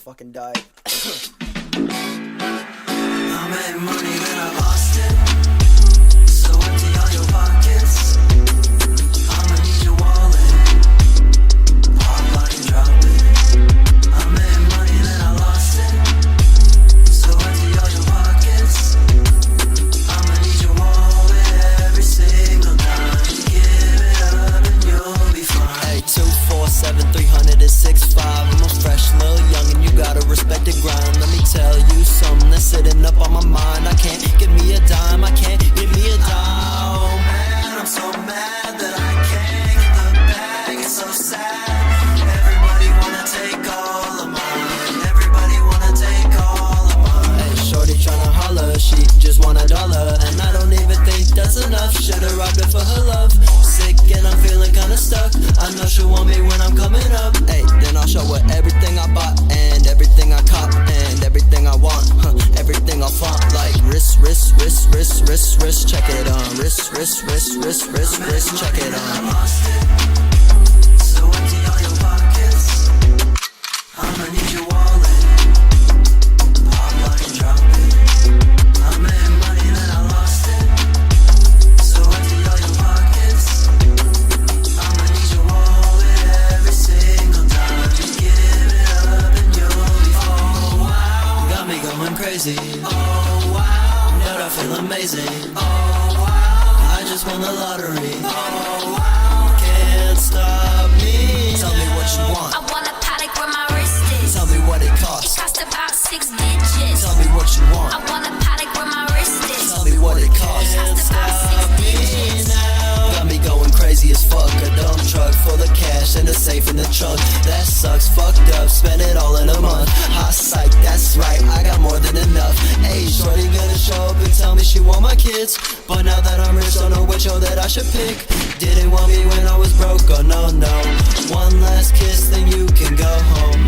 fucking died. I made money, then I lost it. So empty all your pockets. I'ma need your wallet. All I can drop it. I made money, then I lost it. So empty all your pockets. I'ma need your wallet every single time. Give it up and you'll be fine. Hey, 247 300 is 65. I'm a fresh little youngin, you gotta respect the grind. Let me tell you something that's sitting up on my mind. I can't give me a dime, I can't give me a dime. Oh man, I'm so mad that I can't get the bag. It's so sad. Everybody wanna take all of mine. Everybody wanna take all of mine. Hey, shorty tryna holler, she just want $1, and I don't even think that's enough. Should've robbed it for her love. Sick and I'm feeling kinda stuck. I know she'll want me when I'm coming up. Hey, then I'll show her everything I bought and everything I cop and everything I want. Everything I flaunt like wrist, check it on. Wrist, check it I on. lost it. So empty all your pockets. I'ma need your wallet. All I can drop it. I made money, then I lost it. So empty all your pockets. I'ma need your wallet every single time. Give it up and you'll be fine. Oh wow, Got me going crazy. oh wow, Yet I feel amazing. oh wow, I just won the lottery. oh wow. Can't stop me. Tell me what you want. I want a paddock where my wrist is. Tell me what it It costs. cost about 6 digits. Tell me what you want. I want a paddock where my wrist is. Tell me what it costs. Can't stop me now. Got me going crazy as fuck. A dump truck full of cash and a safe in the trunk. That sucks, fucked up, spend it all in a month. Hot psych, that's right, I got more than enough. Hey, shorty gonna show up and tell me she want my kids. But now that I'm rich, don't know which one that I should pick. Didn't want me when I was broke, oh no, no. One last kiss, then you can go home.